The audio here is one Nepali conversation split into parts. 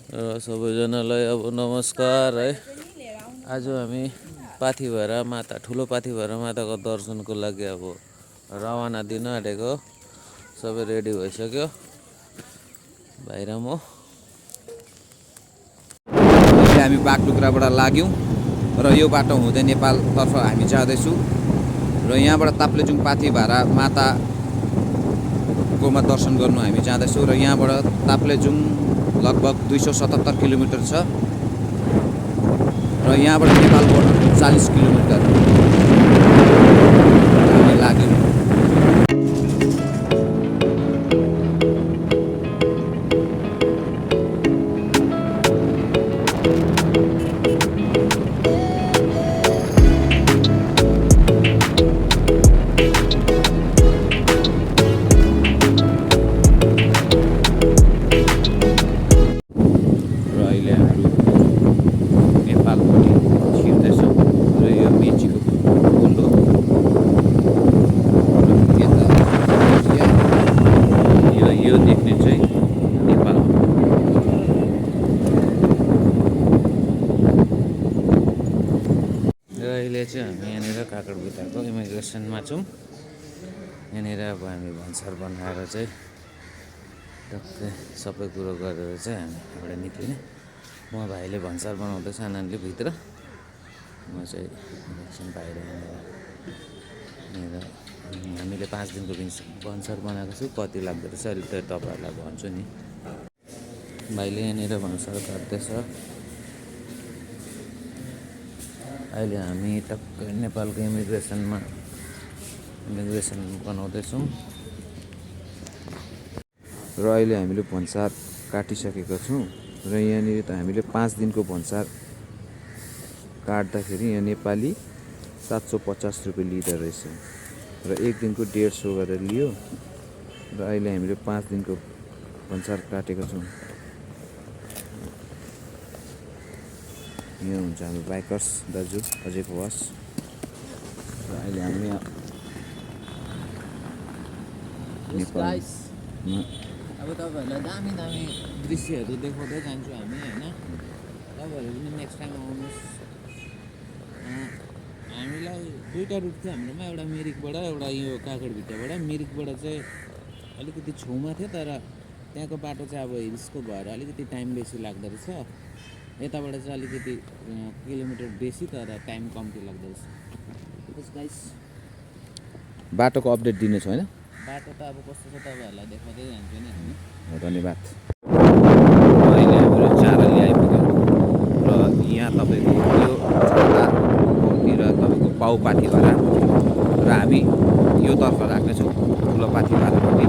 सबैजनालाई अब नमस्कार है। आज हामी पाथी भएर माता ठुलो पाथी भएर माताको दर्शनको लागि अब रवाना दिन आँटेको। सबै रेडी भइसक्यो। भाइ र म हामी बागडुग्राबाट लाग्यौँ र यो बाटो हुँदै नेपालतर्फ हामी जाँदैछौँ र यहाँबाट ताप्लेजुङ पाथी भएर माताकोमा दर्शन गर्नु हामी जाँदैछौँ र यहाँबाट ताप्लेजुङ लगभग 277 किलोमिटर छ र यहाँबाट नेपाल बोर्डर 40 किलोमिटर हामी लाग्यौँ। अहिले चाहिँ हामी यहाँनिर काकडभित्रको इमिग्रेसनमा छौँ। यहाँनिर अब हामी भन्सार बनाएर चाहिँ टक्कै सबै कुरो गरेर चाहिँ हामी एउटा निक्लिने। म भाइले भन्सार बनाउँदैछ आनन्दले भित्र, म चाहिँ बाहिर यहाँनिर हामीले 5 दिनको भन्सार बनाएको छु। कति लाग्दो रहेछ अहिले त तपाईँहरूलाई भन्छु नि। भाइले यहाँनिर भन्सार काट्दैछ। अहिले हामी टक्कै नेपालको इमिग्रेसन बनाउँदैछौँ र अहिले हामीले भन्सार काटिसकेका छौँ र यहाँनिर त हामीले 5 दिनको भन्सार काट्दाखेरि यहाँ नेपाली 750 रुपियाँ लिँदो रहेछ र 1 दिनको 150 गरेर लियो र अहिले हामीले 5 दिनको भन्सार काटेका छौँ। यो हुन्छ हाम्रो बाइकर्स दाजु अझैको वास र अहिले हामी नेपालमा अब तपाईँहरूलाई दामी दामी दृश्यहरू देखाउँदै जान्छु हामी होइन। तपाईँहरू पनि नेक्स्ट टाइम आउनुहोस्। हामीलाई दुईवटा रुट थियो हाम्रोमा, एउटा मिरिकबाट एउटा यो काकडभित्रबाट। मिरिकबाट चाहिँ अलिकति छेउमा थियो तर त्यहाँको बाटो चाहिँ अब हिल्सको भएर अलिकति टाइम बेसी लाग्दो रहेछ। यताबाट चाहिँ अलिकति किलोमिटर बेसी तर टाइम कम्ती लाग्दो रहेछ। गाइस बाटोको अपडेट दिनेछ होइन। बाटो त अब कस्तो छ तपाईँहरूलाई देखाउँदै जान्छु नि हामी। धन्यवाद। अहिले हाम्रो चारली आइपुग्यो र यहाँ तपाईँको यो छातातिर तपाईँको पाउ पाथी भाडा र हामी यो तर्फ राख्नेछौँ ठुलो पाथी भाडापट्टि।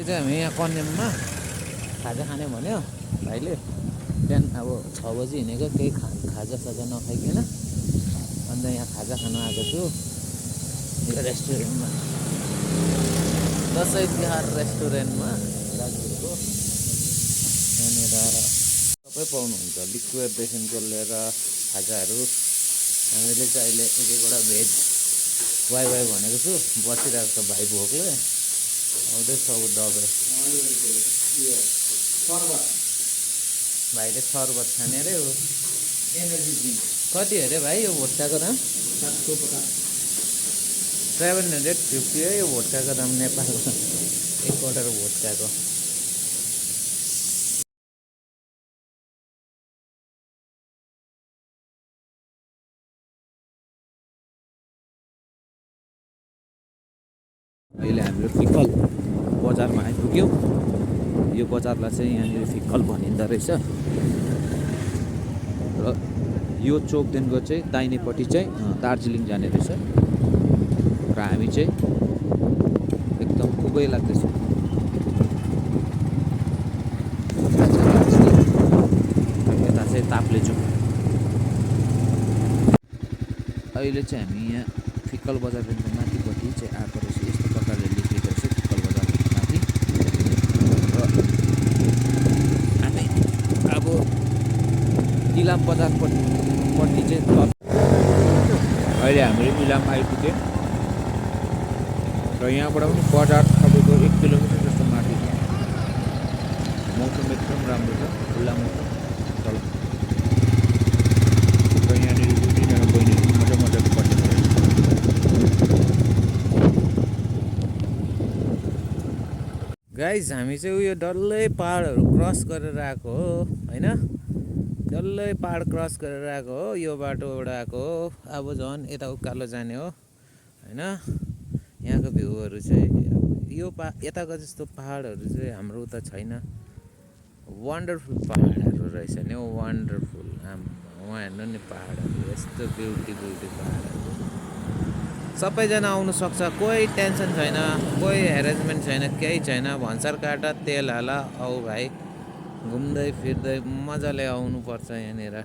हामी यहाँ कन्याममा खाजा खाने भन्यो भाइले। बिहान अब 6 बजी हिँडेको, केही खाजासाजा नखाइकन अन्त यहाँ खाजा खान आएको छु यो रेस्टुरेन्टमा, दसैँ तिहार रेस्टुरेन्टमा राजपुरको। यहाँनिर सबै पाउनुहुन्छ, लिक्विडदेखिको लिएर खाजाहरू। हामीले चाहिँ अहिले एक एकवटा भेज वाइ भनेको छु। बसिरहेको छ भाइ भोकले, आउँदैछ अब दबाई। भाइले सर्बत खाने अरे हो। कति अरे भाइ यो भोटकाको दाम? 750 है यो भोटकाको दाम नेपालमा, एक क्वार्टर भोटकाको। अहिले हाम्रो फिक्कल बजारमा आइपुग्यौँ। यो बजारलाई चाहिँ यहाँनिर फिक्कल भनिँदो रहेछ। र यो चोकदेखिको चाहिँ दाहिनेपट्टि चाहिँ दार्जिलिङ जाने रहेछ र हामी चाहिँ एकदम खुबै लाग्दैछ। यता चाहिँ ताप्लेजुङ। अहिले चाहिँ हामी यहाँ फिक्कल बजारदेखिको माथिपट्टि चाहिँ आएको रहेछ। यस्तो प्रकारले लेखिएको रहेछ फिक्कल बजारदेखि माथि। र हामी अब इलाम बजारपट्टि चाहिँ अहिले हामीले इलाम आइपुग्यो र यहाँबाट पनि बजार तपाईँको 1 किलोमिटर जस्तो माथि छ। मौसम एकदम राम्रो छ, खुल्ला मौसम तल। र यहाँनिर दुईजना बहिनीहरू मजाले बसेको रहेछ। गाइज हामी चाहिँ उयो डल्लै पहाडहरू क्रस गरेर आएको हो होइन। डल्लै पहाड क्रस गरेर आएको हो। यो बाटोबाट आएको हो। अब झन् यता उकालो जाने हो होइन। यहाँको भ्यूहरू चाहिँ यो यताको जस्तो पहाडहरू चाहिँ हाम्रो उता छैन। वन्डरफुल पहाडहरू रहेछ नि हौ, वन्डरफुल। उहाँ हेर्नु नि पहाडहरू, यस्तो ब्युटी पहाडहरू। सबैजना आउनु सक्छ, कोही टेन्सन छैन, कोही हेरेन्जमेन्ट छैन, केही छैन। भन्सार काटा तेल हाल आऊ भाइ, घुम्दै फिर्दै मजाले आउनुपर्छ यहाँनिर।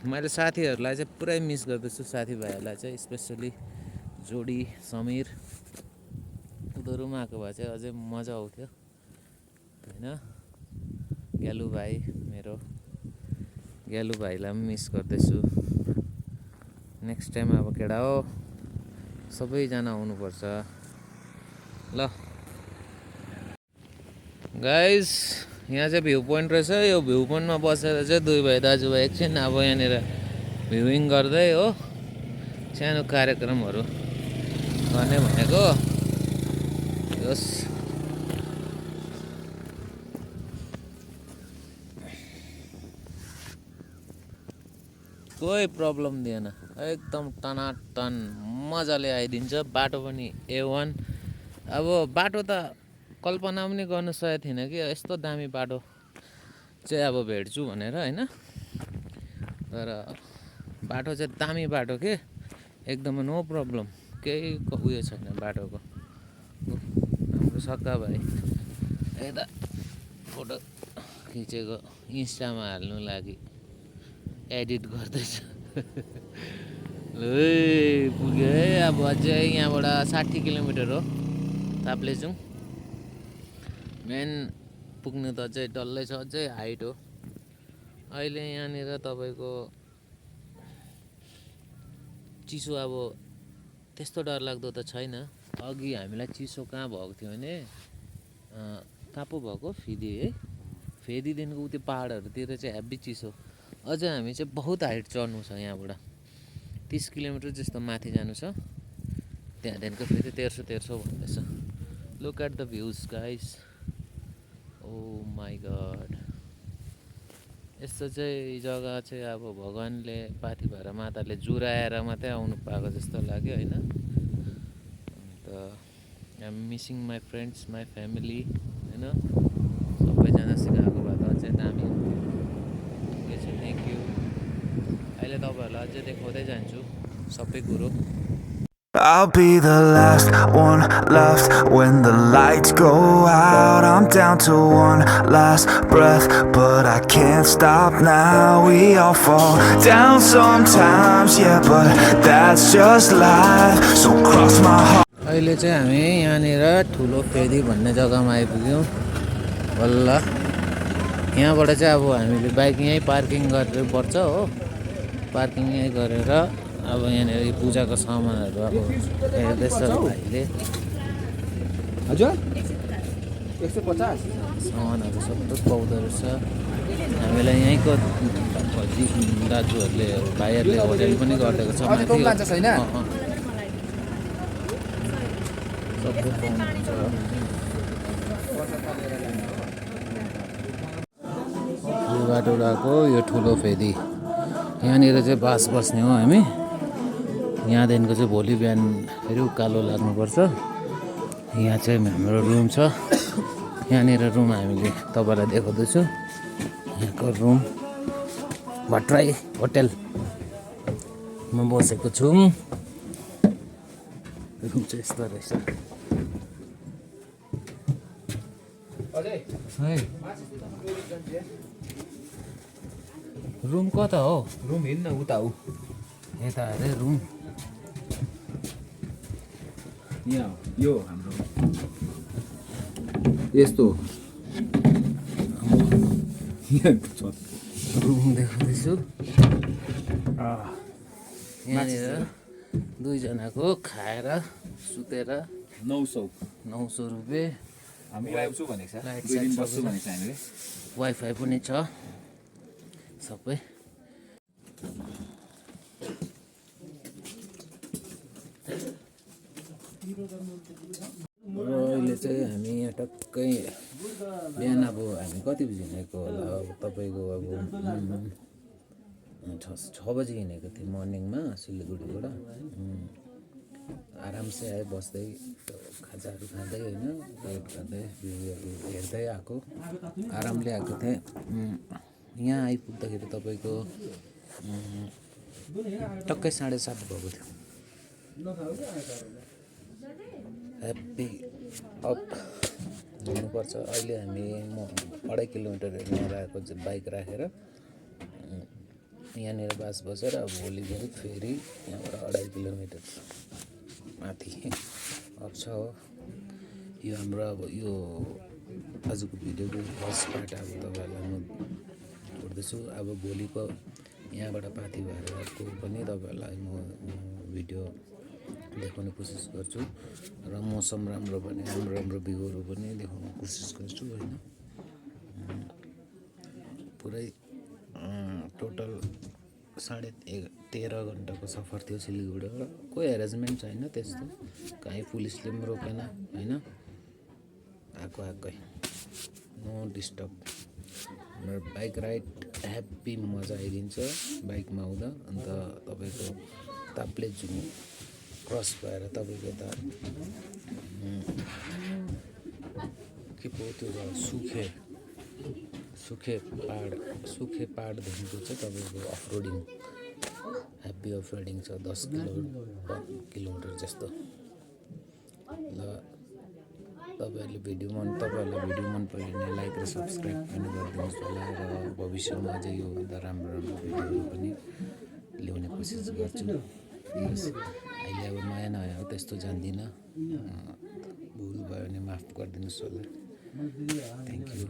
मैले साथीहरूलाई चाहिँ पुरै मिस गर्दैछु, साथीभाइहरूलाई चाहिँ स्पेसली जोडी समीर उनीहरू पनि आएको भए चाहिँ अझै मजा आउँथ्यो होइन। ग्यालु भाइ, मेरो ग्यालु भाइलाई पनि मिस गर्दैछु। नेक्स्ट टाइम अब केटा हो सबैजना आउनुपर्छ ल। गाइस यहाँ चाहिँ भ्यू पोइन्ट रहेछ। यो भ्यू पोइन्टमा बसेर चाहिँ दुई भाइ दाजुभाइ एकछिन अब यहाँनिर भ्युइङ गर्दै हो सानो कार्यक्रमहरू गर्ने भनेको। यस कोही प्रब्लम दिएन, एकदम टनाटन मजाले आइदिन्छ। बाटो पनि A1। अब बाटो त कल्पना पनि गर्न सकेको थिएन कि यस्तो दामी बाटो चाहिँ अब भेट्छु भनेर होइन। तर बाटो चाहिँ दामी बाटो के, एकदमै नो प्रब्लम, केही उयो छैन बाटोको। हाम्रो सक्का भाइ यता फोटो खिचेको इन्स्टामा हाल्नु लागि एडिट गर्दैछ। ल पुग्यो है। अब अझै यहाँबाट 60 किलोमिटर हो ताप्लेजुङ। मेन पुग्नु त अझै डल्लै छ, अझै हाइट हो। अहिले यहाँनिर तपाईँको चिसो अब त्यस्तो डरलाग्दो त छैन। अघि हामीलाई चिसो कहाँ भएको थियो भने कहाँ पो भएको, फेदी है, फेदीदेखिको उति पहाडहरूतिर चाहिँ हेभी चिसो। अझै हामी चाहिँ बहुत हाइट चढ्नु छ। यहाँबाट 30 किलोमिटर जस्तो माथि जानु छ। त्यहाँदेखिको फेरि 1300 भन्दैछ। Look at the views guys, oh my God. यस्तो चाहिँ जग्गा चाहिँ अब भगवान्ले पाथी भएर माताले जुराएर मात्रै आउनु पाएको जस्तो लाग्यो होइन। अन्त I'm missing my friends, my family होइन। सबैजनासँग आएको भए त अझै दामी हुन्थ्यो। ठिकै छ, थ्याङ्क यू। अहिले तपाईँहरूलाई अझै देखाउँदै जान्छु सबै कुरो। I'll be the last one left when the lights go out. I'm down to one last breath, but I can't stop now. We all fall down sometimes, yeah, but that's just life. So cross my heart. अहिले चाहिँ हामी यहाँनिर ठुलो फेदी भन्ने जग्गामा आइपुग्यौँ बल्ल। यहाँबाट चाहिँ अब हामीले बाइक यहीँ पार्किङ गरेर पर्छ हो। पार्किङ यहीँ गरेर अब यहाँनिर पूजाको सामानहरू अब हेर्दैछ भाइले। हजुर 150 सामानहरू सबै पाउँदो रहेछ। हामीलाई यहीँको दाजुहरूले भाइहरूले होटेल पनि गरिदिएको छ माथि। सबै पाउनुहुन्छ। यो बाटो गएको यो ठुलो फेदी। यहाँनिर चाहिँ बास बस्ने हो हामी। यहाँदेखिको चाहिँ भोलि बिहान फेरि उकालो लाग्नुपर्छ। यहाँ चाहिँ हाम्रो रुम छ। यहाँनिर रुम हामीले तपाईँलाई देखाउँदैछु। यहाँको रुम भट्टराई होटेलमा बसेको छु। रुम चाहिँ यस्तो रहेछ। रुम कता हो? रुम हिँड्न उता हो, यता अरे रुम यहाँ यो हाम्रो यस्तो रुम देखाउँदैछु। यहाँनिर दुईजनाको खाएर सुतेर 900 रुपियाँ। हामी आउँछु भनेको छ, लाइट 2 दिन साइट बस्छु सबै भनेको छ हामीले। वाइफाई पनि छ सबै। र अहिले चाहिँ हामी यहाँ टक्कै बिहान अब हामी कति बजी हिँडेको होला? अब तपाईँको अब 6 बजी हिँडेको थिएँ मर्निङमा सिलगढीबाट। आरामसे आयो बस्दै खाजाहरू खाँदै होइन, वेट गर्दै भिडियोहरू हेर्दै आएको, आरामले आएको थिएँ। यहाँ आइपुग्दाखेरि तपाईँको टक्कै 7:30 भएको थियो। ह्याप्पी अप हुनुपर्छ। अहिले हामी 2.5 किलोमिटर हिँडेर आएको बाइक राखेर। यहाँनिर बास बसेर अब भोलि फेरि यहाँबाट 2.5 किलोमिटर माथि अब छ। यो हाम्रो अब यो आजको भिडियोको फर्स्ट पार्ट अब तपाईँहरूलाई म छोड्दैछु। अब भोलिको यहाँबाट पाथी भएर अर्को पनि तपाईँहरूलाई म भिडियो देखाउने कोसिस गर्छु र मौसम राम्रो भने राम्रो भ्यूहरू पनि देखाउने कोसिस गर्छु होइन। पुरै टोटल 13.5 घन्टाको सफर थियो सिलगढीबाट। कोही एरेन्जमेन्ट छैन त्यस्तो, कहीँ पुलिसले पनि रोकेन होइन, आएकै नो डिस्टर्ब। मेरो बाइक राइड ह्याप्पी मजा आइदिन्छ बाइकमा आउँदा। अन्त तपाईँको ताप्लेजुङ क्रस भएर तपाईँको यता के पो त्यो सुखे पाहाडदेखिको चाहिँ तपाईँको अफरोडिङ ह्याप्पी अफरोडिङ छ 10 किलोमिटर जस्तो। ल तपाईँहरूलाई भिडियो मन पऱ्यो भने लाइक र सब्सक्राइब पनि गरिदिनुहोस् होला। र भविष्यमा अझै योभन्दा राम्रो भिडियोहरू पनि ल्याउने कोसिस गर्छु। अहिले अब नयाँ हो, त्यस्तो जान्दिनँ, भुल भयो भने माफ गरिदिनुहोस् होला। Thank you.